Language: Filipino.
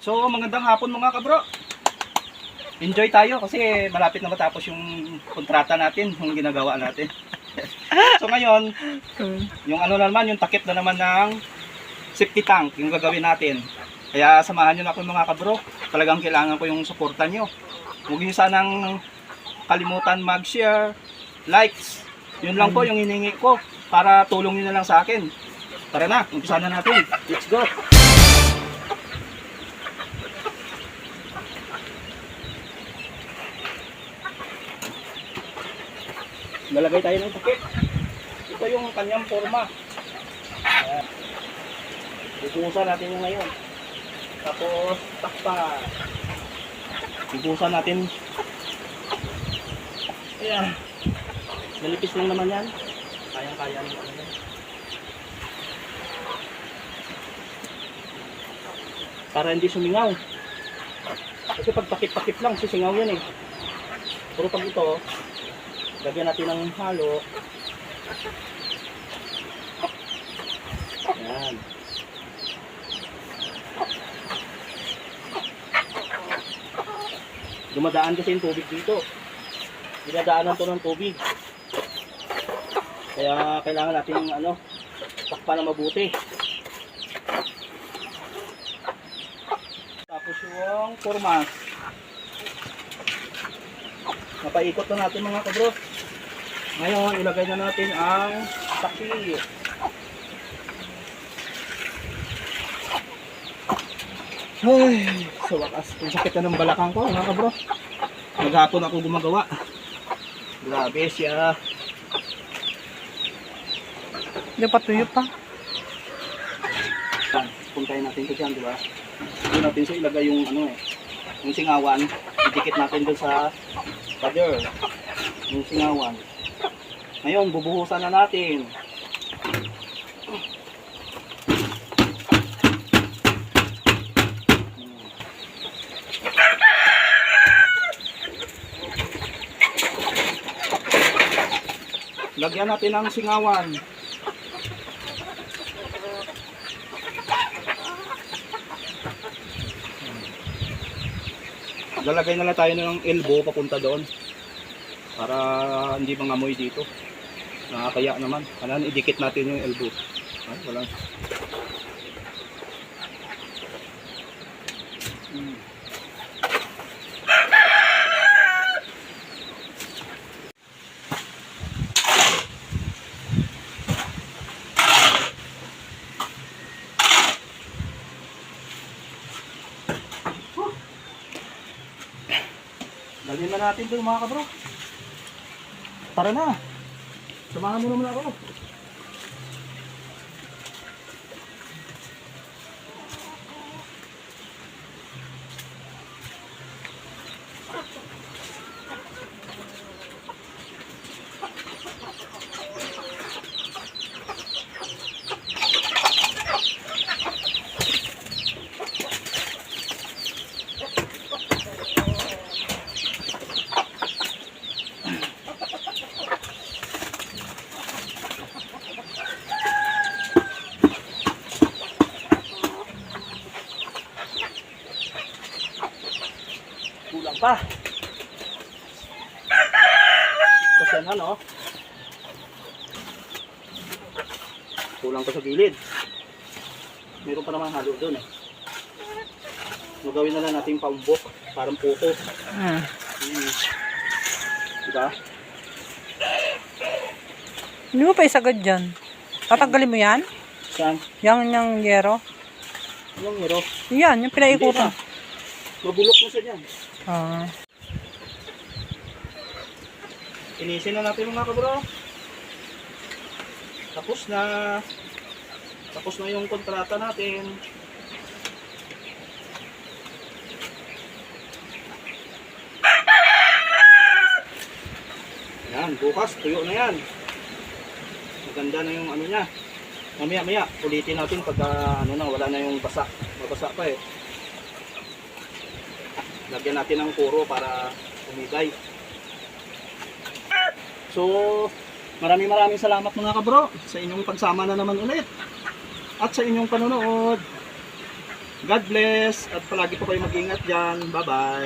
So magandang hapon mga kabro. Enjoy tayo kasi malapit na matapos yung kontrata natin, yung ginagawa natin. So ngayon, yung ano naman, yung takip na naman ng safety tank, yung gagawin natin. Kaya samahan nyo na ako mga kabro. Talagang kailangan ko yung suporta nyo. Huwag nyo sanang kalimutan mag-share, likes. Yun lang po yung hiningi ko para tulong nyo na lang sa akin. Tara na, umpisa na natin. Let's go! Lalagay tayo ng takip. Ito yung kanyang forma. Ayan. Bubuhusan natin yung ngayon. Tapos takpan. Bubuhusan natin. Ayan. Nalipis lang naman yan. Kayang-kaya naman yan. Para hindi sumingaw. Kasi pag takip-takip lang, sisingaw yan eh. Pero pag ito, lagyan natin ng halo. Ayan. Dumadaan kasi yung tubig dito. Dinadaanan to ng tubig. Kaya kailangan natin takpan na mabuti. Tapos yung formas. Napaikot na natin mga kabro. Ngayon, ilagay na natin ang takip. Ay, sa wakas, ang sakit na ng balakang ko mga kabro. Maghapon ako gumagawa. Grabe siya. Hindi pa tuyo pa. Puntayin natin ito dyan, di ba? Doon natin siya ilagay yung yung singawan. Idikit natin doon sa pader. Yung singawan. Ngayon, bubuhusan na natin. Lagyan natin ng singawan. Lalagay na lang tayo ng elbow papunta doon para hindi mangamoy dito. Nakakaya naman. Kailangan idikit natin yung elbow. Ay, wala. Dalhin na natin doon mga kabro. Tara na. Samahan mo naman ako. Kulang pa. Kasi kulang pa sa gilid. Meron pa naman halo doon eh. Magawin na lang natin paumbok. Parang puto. Diba? Hindi mo pa isagad dyan. Tatanggalin mo yan? Saan? Yung yero? Yung hero. Yan, yung pinaikutan. Mabulok na siya dyan. Inisin na natin mga kabro. Tapos na. Tapos na yung kontrata natin. Yan, bukas tuyo na yan. Maganda na yung niya. Mamaya ulitin natin pag wala na yung basa. Mabasa pa eh. Lagyan natin ng puro para umigay. So, maraming salamat mga kabro sa inyong pagsama na naman ulit. At sa inyong panonood. God bless at palagi po kayo mag-ingat dyan. Bye-bye.